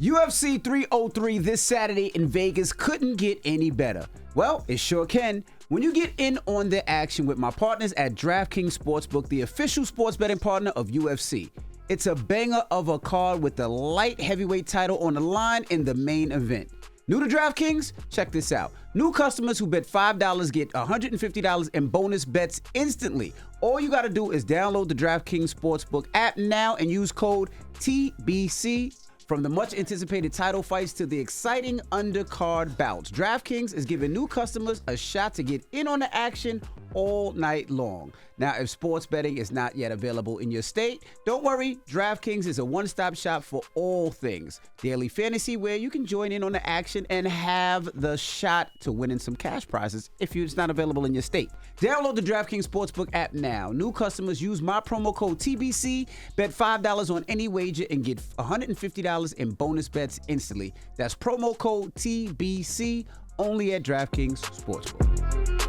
UFC 303 this Saturday in Vegas couldn't get any better. Well, it sure can. When you get in on the action with my partners at DraftKings Sportsbook, the official sports betting partner of UFC. It's a banger of a card with the light heavyweight title on the line in the main event. New to DraftKings? Check this out. New customers who bet $5 get $150 in bonus bets instantly. All you got to do is download the DraftKings Sportsbook app now and use code TBC. From the much anticipated title fights to the exciting undercard bouts, DraftKings is giving new customers a shot to get in on the action all night long. Now, if sports betting is not yet available in your state, don't worry. DraftKings is a one-stop shop for all things daily fantasy, where you can join in on the action and have the shot to winning some cash prizes if it's not available in your state. Download the DraftKings Sportsbook app now. New customers use my promo code TBC, bet $5 on any wager, and get $150 in bonus bets instantly. That's promo code TBC, only at DraftKings Sportsbook.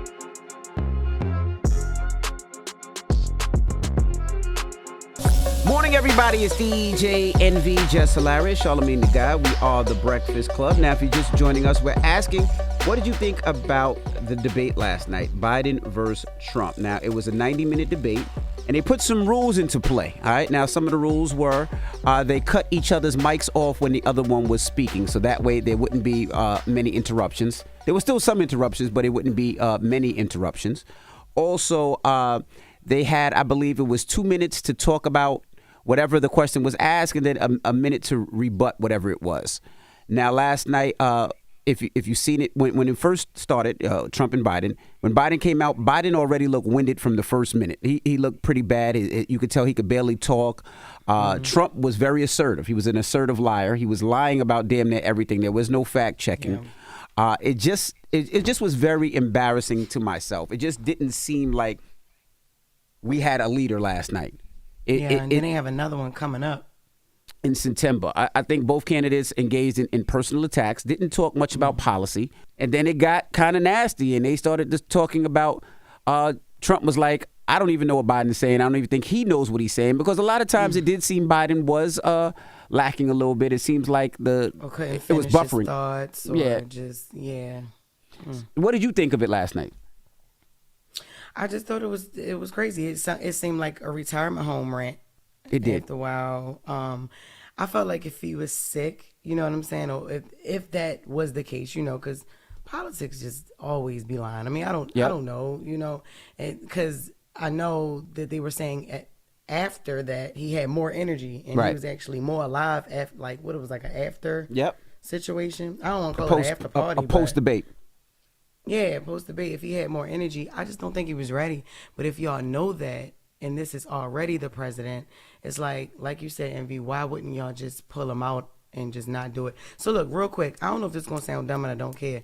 Morning, everybody. It's DJ NV, Jess Hilarious, Charlamagne the Guy. We are the Breakfast Club. Now, if you're just joining us, we're asking, what did you think about the debate last night, Biden versus Trump? Now, it was a 90-minute debate, and they put some rules into play. All right. Now, some of the rules were they cut each other's mics off when the other one was speaking, so that way there wouldn't be many interruptions. There were still some interruptions, but it wouldn't be many interruptions. Also, they had, I believe it was 2 minutes to talk about whatever the question was asked, and then a minute to rebut whatever it was. Now, last night, if you've seen it, when it first started, Trump and Biden, when Biden came out, Biden already looked winded from the first minute. He looked pretty bad. You could tell he could barely talk. Trump was very assertive. He was an assertive liar. He was lying about damn near everything. There was no fact checking. Yeah. It just was very embarrassing to myself. It just didn't seem like we had a leader last night. And then they have another one coming up in September. I think both candidates engaged in personal attacks, didn't talk much about policy, and then it got kind of nasty, and they started just talking about Trump was like, I don't even know what Biden's saying. I don't even think he knows what he's saying, because a lot of times it did seem Biden was lacking a little bit. It seems like it was buffering. Thoughts or What did you think of it last night? I just thought it was crazy. It seemed like a retirement home rant. It did. After a while, I felt like if he was sick, you know what I'm saying, or if that was the case, you know, because politics just always be lying. I mean, I don't know, you know, because I know that they were saying after that he had more energy and he was actually more alive. After, like what it was like an after situation. I don't want to call it an after party. A post debate. Yeah, post debate. If he had more energy, I just don't think he was ready. But if y'all know that, and this is already the president, it's like you said, Envy, why wouldn't y'all just pull him out and just not do it? So look, real quick, I don't know if this is going to sound dumb and I don't care.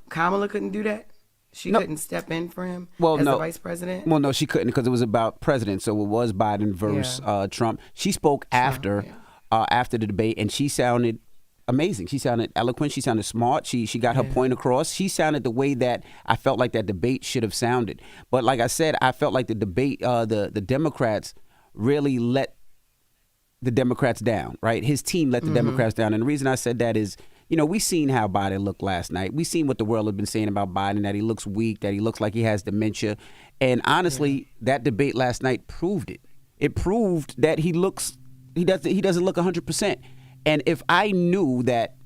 Kamala couldn't do that? She couldn't step in for him as the vice president? Well, no, she couldn't, because it was about president. So it was Biden versus Trump. She spoke after the debate, and she sounded amazing. She sounded eloquent. She sounded smart. She got her point across. She sounded the way that I felt like that debate should have sounded. But like I said, I felt like the debate, the Democrats really let the Democrats down, right? His team let the Democrats down. And the reason I said that is, you know, we seen how Biden looked last night. We seen what the world had been saying about Biden, that he looks weak, that he looks like he has dementia. And honestly, that debate last night proved it. It proved that he doesn't look 100%. And if I knew that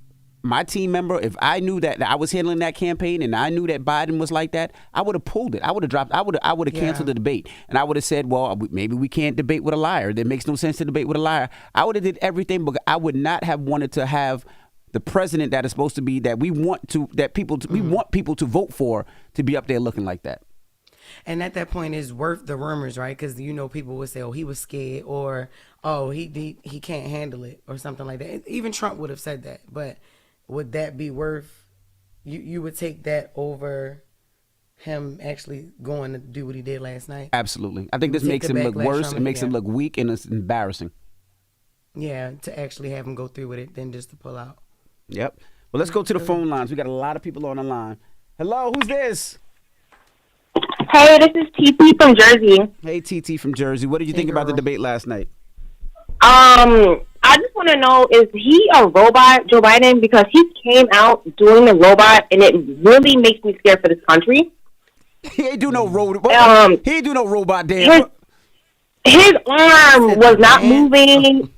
my team member, if I knew that I was handling that campaign and I knew that Biden was like that, I would have pulled it. I would have dropped. I would have canceled the debate. And I would have said, well, maybe we can't debate with a liar. It makes no sense to debate with a liar. I would have did everything, but I would not have wanted to have the president that is supposed to be, that we want people to vote for, to be up there looking like that. And at that point, it's worth the rumors, right? Because, you know, people would say, oh, he was scared, or, oh, he can't handle it, or something like that. Even Trump would have said that. But would that be worth, you would take that over him actually going to do what he did last night? Absolutely. I think this makes him look worse. It makes him look weak, and it's embarrassing. Yeah, to actually have him go through with it than just to pull out. Yep. Well, let's go to the phone lines. We got a lot of people on the line. Hello, who's this? Hey, this is TT from Jersey. Hey, TT from Jersey. What did you think about the debate last night? I just want to know, is he a robot, Joe Biden? Because he came out doing the robot, and it really makes me scared for this country. He ain't do no robot. He ain't do no robot dance. His arm was not moving.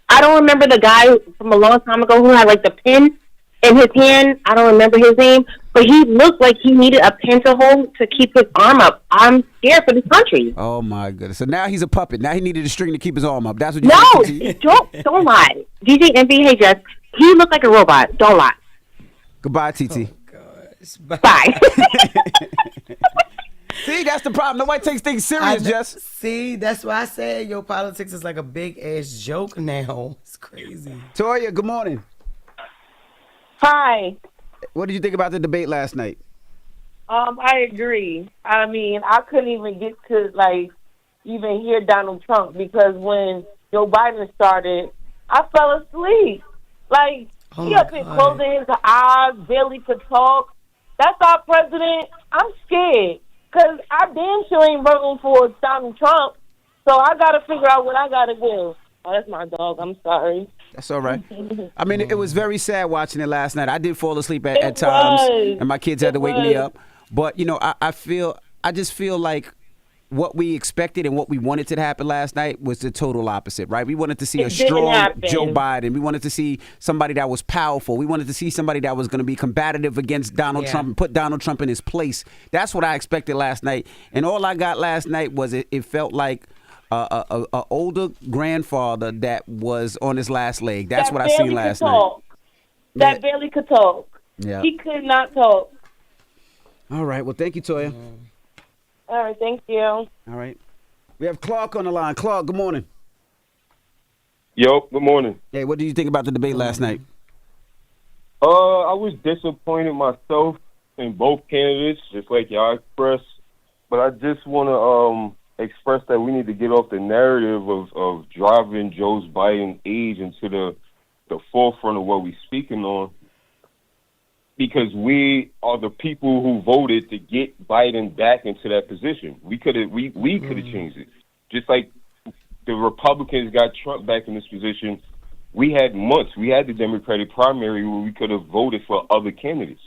I don't remember the guy from a long time ago who had like the pin in his hand. I don't remember his name, but he looked like he needed a pin to hold to keep his arm up. I'm scared for this country. Oh my goodness! So now he's a puppet. Now he needed a string to keep his arm up. That's what you No, don't lie. DJ Envy, hey Jess, he looked like a robot. Don't lie. Goodbye, TT. Bye. See, that's the problem. Nobody takes things serious, Jess. See, that's why I said your politics is like a big ass joke now. It's crazy. Toya, good morning. Hi. What did you think about the debate last night? I agree. I mean, I couldn't even get to even hear Donald Trump because when Joe Biden started, I fell asleep. He up here closing his eyes, barely could talk. That's our president. I'm scared because I damn sure ain't voting for Donald Trump. So I got to figure out what I got to do. Oh, that's my dog. I'm sorry. That's all right. I mean, it was very sad watching it last night. I did fall asleep at times, and my kids had to wake me up. But, I just feel like what we expected and what we wanted to happen last night was the total opposite, right? We wanted to see a strong Joe Biden. We wanted to see somebody that was powerful. We wanted to see somebody that was going to be combative against Donald Trump and put Donald Trump in his place. That's what I expected last night. And all I got last night was it felt like a older grandfather that was on his last leg. That's what I seen last night. That barely could talk. Yeah. He could not talk. All right. Well, thank you, Toya. All right. Thank you. All right. We have Clark on the line. Clark, good morning. Yo, good morning. Hey, what did you think about the debate last night? I was disappointed myself in both candidates, just like y'all expressed. But I just want to express that we need to get off the narrative of driving Joe Biden's age into the forefront of what we're speaking on, because we are the people who voted to get Biden back into that position. We could have changed it. Just like the Republicans got Trump back in this position, we had months. We had the Democratic primary where we could have voted for other candidates.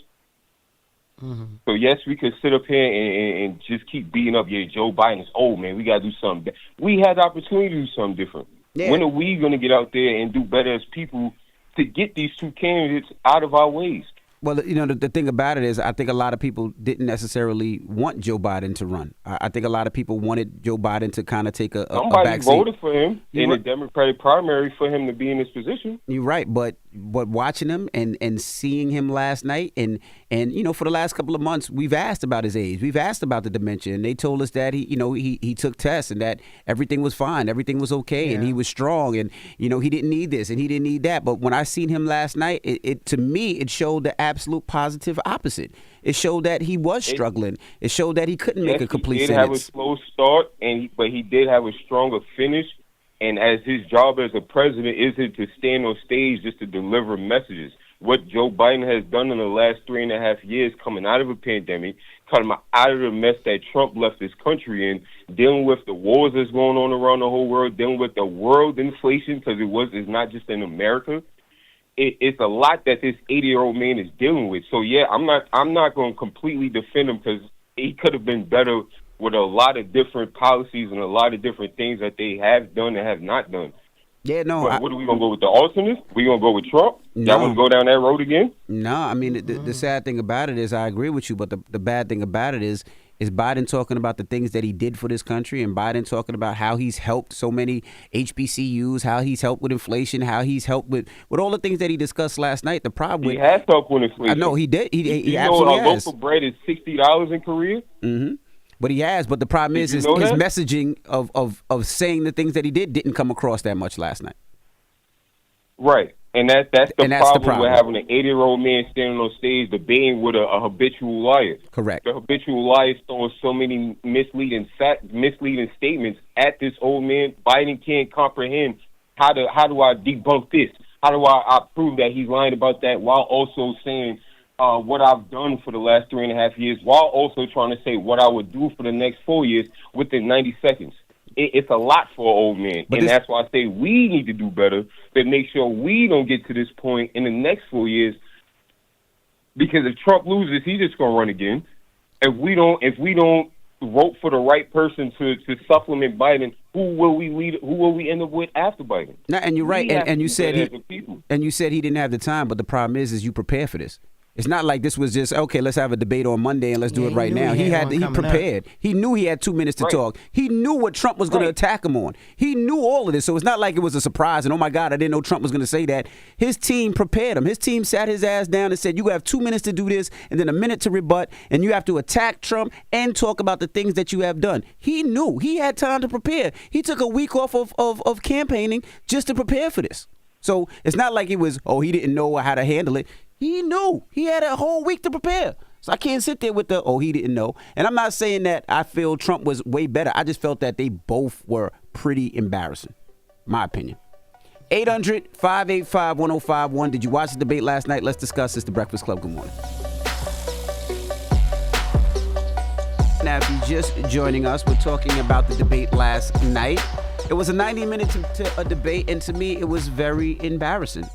Mm-hmm. So, yes, we could sit up here and just keep beating up, Joe Biden is old, man. We got to do something. We had the opportunity to do something different. Yeah. When are we going to get out there and do better as people to get these two candidates out of our ways? Well, the thing about it is I think a lot of people didn't necessarily want Joe Biden to run. I think a lot of people wanted Joe Biden to kind of take a back seat. Somebody voted for him in the Democratic primary for him to be in this position. You're right, but watching him and seeing him last night and for the last couple of months, we've asked about his age. We've asked about the dementia, and they told us that he took tests and that everything was fine, everything was okay, and he was strong, and he didn't need this and he didn't need that. But when I seen him last night, it to me it showed the absolute positive opposite. It showed that he was struggling. It showed that he couldn't make a complete sentence. He did have a slow start, but he did have a stronger finish. And as his job as a president isn't to stand on stage just to deliver messages. What Joe Biden has done in the last 3.5 years, coming out of a pandemic, coming out of the mess that Trump left this country in, dealing with the wars that's going on around the whole world, dealing with the world inflation, because it's not just in America. It's a lot that this 80-year-old man is dealing with. So yeah, I'm not going to completely defend him, because he could have been better with a lot of different policies and a lot of different things that they have done and have not done. Yeah, no. What are we going to go with, the alternates? We going to go with Trump? No. Y'all want to go down that road again? No, I mean, the sad thing about it is I agree with you, but the bad thing about it is Biden talking about the things that he did for this country, and Biden talking about how he's helped so many HBCUs, how he's helped with inflation, how he's helped with all the things that he discussed last night. The problem he has helped with inflation. I know he did. He absolutely has. A loaf of bread is $60 in Korea. Mm-hmm. But he has. But the problem is his messaging of saying the things that he didn't come across that much last night. Right. And that's the problem with having an 80-year-old man standing on stage debating with a habitual liar. Correct. The habitual liar is throwing so many misleading statements at this old man. Biden can't comprehend how do I debunk this? How do I prove that he's lying about that, while also saying what I've done for the last 3.5 years, while also trying to say what I would do for the next 4 years within 90 seconds. it's a lot for an old man. And that's why I say we need to do better to make sure we don't get to this point in the next 4 years. Because if Trump loses, he's just gonna run again. If we don't vote for the right person to supplement Biden, who will we end up with after Biden? No, and you're right. And you said he didn't have the time, but the problem is you prepare for this. It's not like this was just, okay, let's have a debate on Monday and let's do it right now. He prepared. He knew he had 2 minutes to talk. He knew what Trump was going to attack him on. He knew all of this. So it's not like it was a surprise and, oh, my God, I didn't know Trump was going to say that. His team prepared him. His team sat his ass down and said, you have 2 minutes to do this and then a minute to rebut, and you have to attack Trump and talk about the things that you have done. He knew. He had time to prepare. He took a week off of campaigning just to prepare for this. So it's not like it was, he didn't know how to handle it. He knew. He had a whole week to prepare. So I can't sit there with he didn't know. And I'm not saying that I feel Trump was way better. I just felt that they both were pretty embarrassing. My opinion. 800-585-1051. Did you watch the debate last night? Let's discuss this. The Breakfast Club. Good morning. Now, if you're just joining us, we're talking about the debate last night. It was a 90-minute to debate, and to me, it was very embarrassing.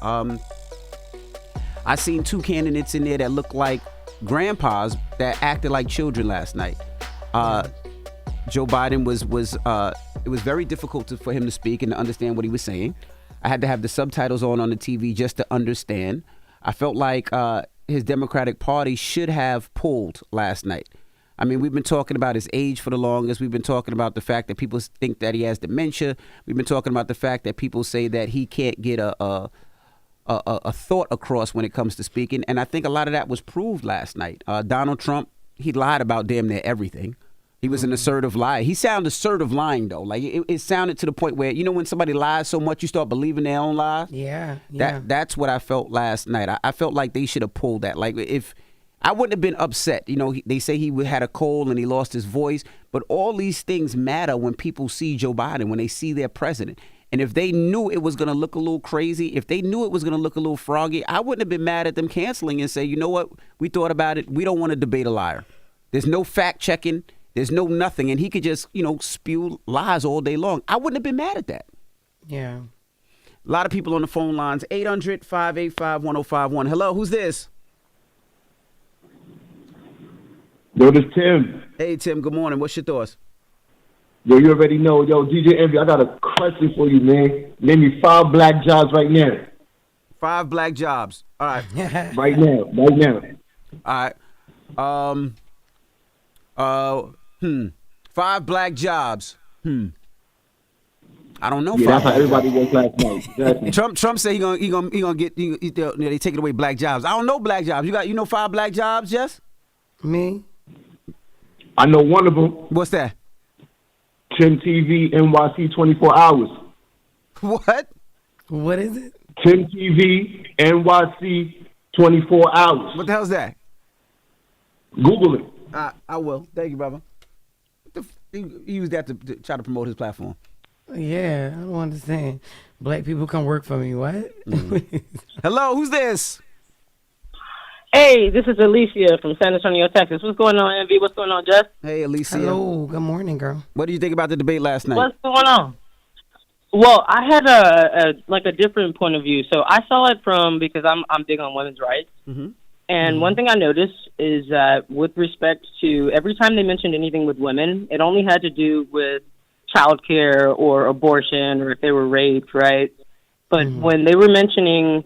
I seen 2 candidates in there that looked like grandpas that acted like children last night. Joe Biden was it was very difficult for him to speak and to understand what he was saying. I had to have the subtitles on the TV just to understand. I felt like his Democratic Party should have pulled last night. I mean, we've been talking about his age for the longest. We've been talking about the fact that people think that he has dementia. We've been talking about the fact that people say that he can't get a thought across when it comes to speaking. And I think a lot of that was proved last night. Donald Trump, he lied about damn near everything. He was an assertive liar. He sounded assertive lying, though. Like, it sounded to the point where, when somebody lies so much, you start believing their own lies? Yeah. That's what I felt last night. I felt like they should have pulled that. Like, if I wouldn't have been upset. They say he had a cold and he lost his voice. But all these things matter when people see Joe Biden, when they see their president. And if they knew it was going to look a little crazy, if they knew it was going to look a little froggy, I wouldn't have been mad at them canceling and say, you know what? We thought about it. We don't want to debate a liar. There's no fact checking. There's no nothing. And he could just, spew lies all day long. I wouldn't have been mad at that. Yeah. A lot of people on the phone lines. 800-585-1051. Hello, who's this? Yo, this Tim. Hey, Tim, good morning. What's your thoughts? Yo, you already know. Yo, DJ Envy, I got a question for you, man. Name me 5 black jobs right now. 5 black jobs. All right. Right now. All right. 5 black jobs. I don't know. Yeah, that's how everybody was last night. Exactly. Trump said he gonna get they taking away black jobs. I don't know black jobs. You know 5 black jobs, Jess? Me? I know one of them. What's that? 10 TV NYC 24 hours. What? What is it? 10 TV NYC 24 hours. What the hell's that? Google it. I will. Thank you, brother. He used that to try to promote his platform. Yeah, I don't understand. Black people come work for me. What? Hello, who's this? Hey, this is Alicia from San Antonio, Texas. What's going on, Envy? What's going on, Jess? Hey, Alicia. Hello. Good morning, girl. What do you think about the debate last night? What's going on? Well, I had a different point of view. So I saw it because I'm big on women's rights. Mm-hmm. And one thing I noticed is that with respect to every time they mentioned anything with women, it only had to do with childcare or abortion or if they were raped, right? But when they were mentioning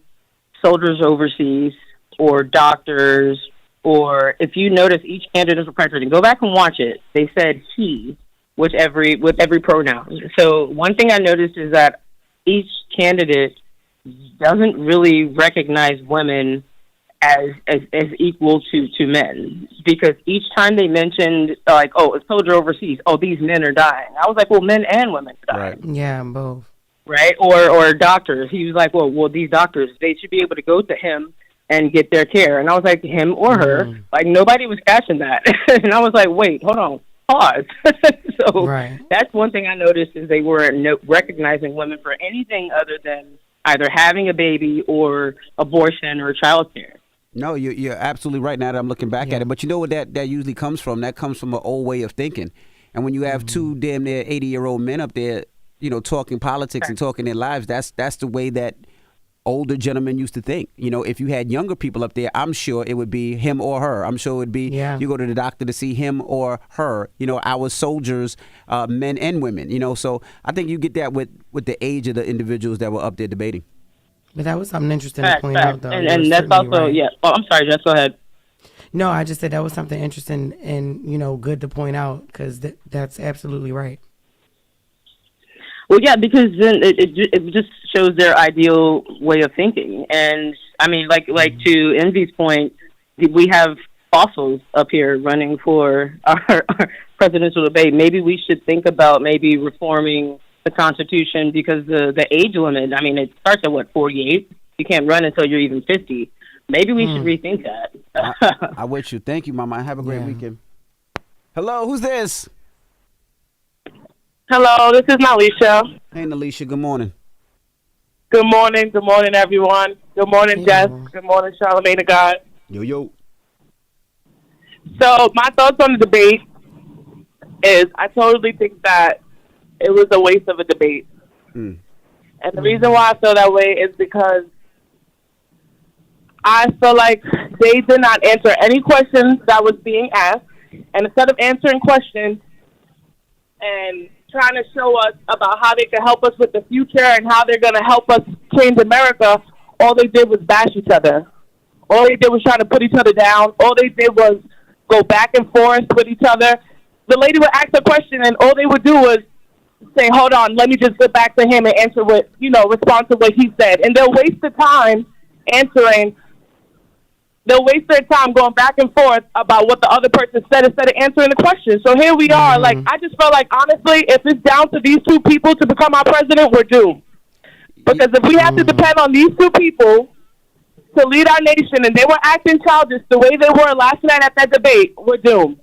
soldiers overseas or doctors, or if you notice each candidate for president, go back and watch it. They said he with every pronoun. So one thing I noticed is that each candidate doesn't really recognize women as equal to men, because each time they mentioned a soldier overseas, these men are dying. I was like, well, men and women are dying. Right. Yeah, both. Right? Or doctors. He was like, well, these doctors, they should be able to go to him and get their care. And I was like, him or her, like nobody was catching that. And I was like, wait, hold on, pause. So that's one thing I noticed is they weren't recognizing women for anything other than either having a baby or abortion or child care. No, you're absolutely right now that I'm looking back at it. But you know what that usually comes from? That comes from an old way of thinking. And when you have two damn near 80-year-old men up there, talking politics and talking their lives, that's the way that older gentlemen used to think. If you had younger people up there, I'm sure it would be him or her. I'm sure it would be you go to the doctor to see him or her. Our soldiers, men and women. So I think you get that with the age of the individuals that were up there debating. But that was something interesting to point out, though. And that's also right. Oh, I'm sorry, Jess. Go ahead. No, I just said that was something interesting and good to point out because that's absolutely right. Well, yeah, because then it just shows their ideal way of thinking. And, I mean, like to Envy's point, we have fossils up here running for our presidential debate. Maybe we should think about maybe reforming the Constitution because the age limit, I mean, it starts at, 48? You can't run until you're even 50. Maybe we should rethink that. I with you. Thank you, Mama. Have a great weekend. Hello, who's this? Hello, this is Nalisha. Hey, Nalisha, good morning. Good morning. Good morning, everyone. Good morning, Jess. Good morning, Charlamagne to God. Yo. So my thoughts on the debate is I totally think that it was a waste of a debate. And the reason why I feel that way is because I feel like they did not answer any questions that was being asked. And instead of answering questions and trying to show us about how they can help us with the future and how they're going to help us change America, all they did was bash each other. All they did was try to put each other down. All they did was go back and forth with each other. The lady would ask a question, and all they would do was say, hold on, let me just get back to him and answer what, respond to what he said. And they'll waste the time answering. They'll waste their time going back and forth about what the other person said instead of answering the question. So here we are. Like, I just felt like, honestly, if it's down to these two people to become our president, we're doomed. Because if we have to depend on these two people to lead our nation and they were acting childish the way they were last night at that debate, we're doomed.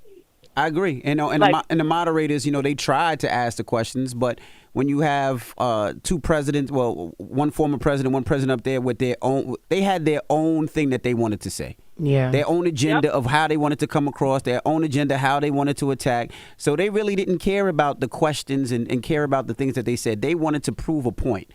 I agree. And the moderators, they tried to ask the questions, but when you have two presidents, well, one former president, one president up there with they had their own thing that they wanted to say. Yeah. Their own agenda of how they wanted to come across, their own agenda, how they wanted to attack. So they really didn't care about the questions and care about the things that they said. They wanted to prove a point.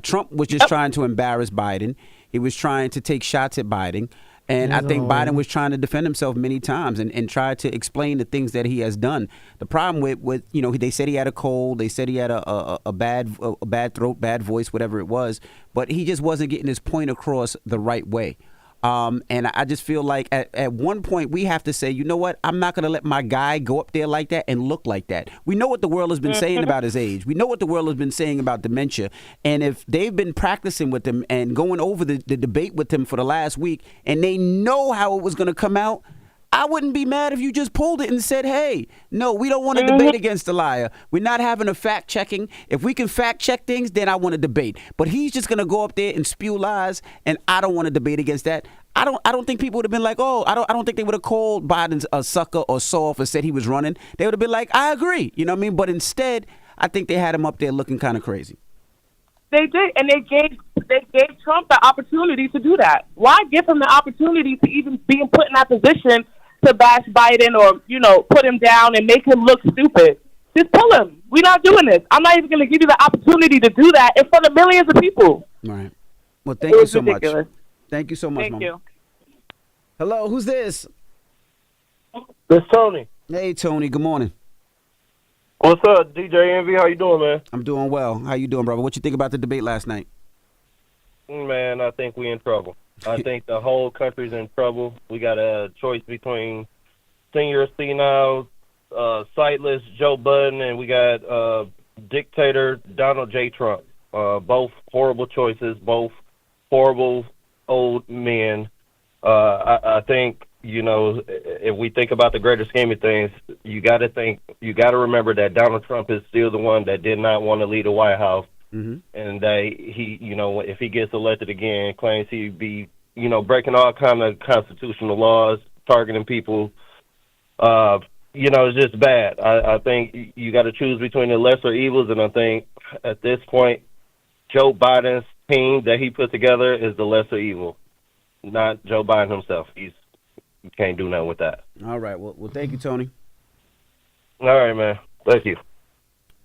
Trump was just trying to embarrass Biden. He was trying to take shots at Biden. And I think Biden was trying to defend himself many times and try to explain the things that he has done. The problem with they said he had a cold, they said he had a bad throat, bad voice, whatever it was, but he just wasn't getting his point across the right way. And I just feel like at one point we have to say, you know what? I'm not going to let my guy go up there like that and look like that. We know what the world has been saying about his age. We know what the world has been saying about dementia. And if they've been practicing with him and going over the debate with him for the last week and they know how it was going to come out, I wouldn't be mad if you just pulled it and said, hey, no, we don't want to debate against the liar. We're not having a fact checking. If we can fact check things, then I want to debate. But he's just going to go up there and spew lies, and I don't want to debate against that. I don't think people would have been like, oh, I don't think they would have called Biden a sucker or soft or said he was running. They would have been like, I agree. You know what I mean? But instead, I think they had him up there looking kind of crazy. They did, and they gave Trump the opportunity to do that. Why give him the opportunity to even be put in that position to bash Biden or, put him down and make him look stupid? Just pull him. We're not doing this. I'm not even going to give you the opportunity to do that in front of millions of people. All right. Well, thank you so ridiculous. much. Thank you so much, Thank Mama. you. Hello, who's this? This Tony. Hey, Tony. Good morning. What's up, DJ Envy? How you doing, man? I'm doing well. How you doing, brother? What you think about the debate last night? Man, I think we in trouble. I think the whole country's in trouble. We got a choice between senior senile, sightless Joe Budden, and we got dictator Donald J. Trump. Both horrible choices, both horrible old men. I think, if we think about the greater scheme of things, you got to remember that Donald Trump is still the one that did not want to lead the White House. Mm-hmm. And he, if he gets elected again, claims he'd be, breaking all kind of constitutional laws, targeting people. It's just bad. I think you got to choose between the lesser evils, and I think at this point, Joe Biden's team that he put together is the lesser evil, not Joe Biden himself. You can't do nothing with that. All right. Well, thank you, Tony. All right, man. Thank you.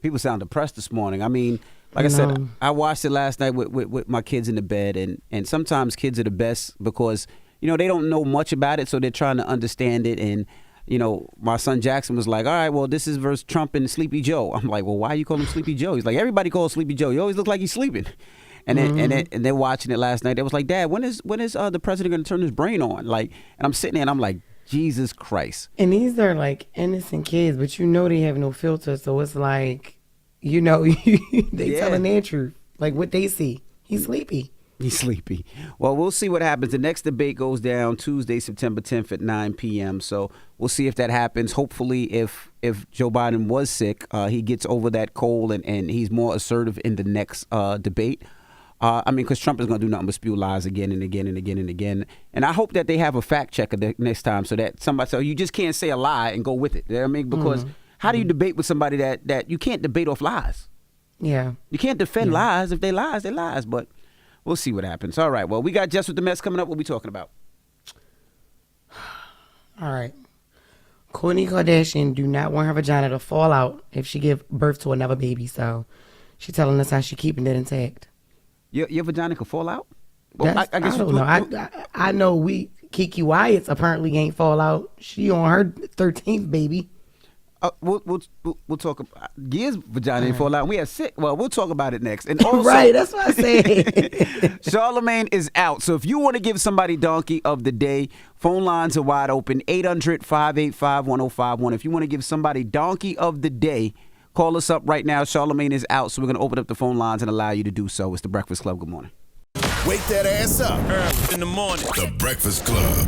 People sound depressed this morning. I mean, like I said, I watched it last night with my kids in the bed, and sometimes kids are the best because, you know, they don't know much about it, so they're trying to understand it. And, you know, my son Jackson was like, all right, well, this is versus Trump and Sleepy Joe. I'm like, well, why you call him Sleepy Joe? He's like, everybody calls Sleepy Joe. He always looks like he's sleeping. And and they're watching it last night. They was like, Dad, when is the president going to turn his brain on? Like, and I'm sitting there and I'm like, Jesus Christ. And these are like innocent kids, but you know they have no filter, so it's like, you know, they telling their truth, like what they see. He's sleepy. He's sleepy. Well, we'll see what happens. The next debate goes down Tuesday, September 10th at 9 p.m. So we'll see if that happens. Hopefully, if Joe Biden was sick, he gets over that cold and he's more assertive in the next debate. I mean, because Trump is going to do nothing but spew lies again and again and again and again. And I hope that they have a fact checker the next time so that somebody, so you just can't say a lie and go with it. You know what I mean? Because how do you debate with somebody that you can't debate off lies? Yeah. You can't defend lies. If they lies, they lies. But we'll see what happens. All right. Well, we got Jess with the Mess coming up. What we talking about? All right. Kourtney Kardashian do not want her vagina to fall out if she give birth to another baby. So she's telling us how she keeping it intact. Your vagina could fall out? Well, I guess I don't know. I know Kiki Wyatt's apparently ain't fall out. She on her 13th baby. We'll talk about Gia's vagina ain't fall out. We had sick. Well, we'll talk about it next. And also, right, that's what I said. Charlamagne is out. So if you want to give somebody donkey of the day, phone lines are wide open. 800-585-1051. If you want to give somebody donkey of the day, call us up right now. Charlamagne is out, so we're going to open up the phone lines and allow you to do so. It's The Breakfast Club. Good morning. Wake that ass up early in the morning. The Breakfast Club.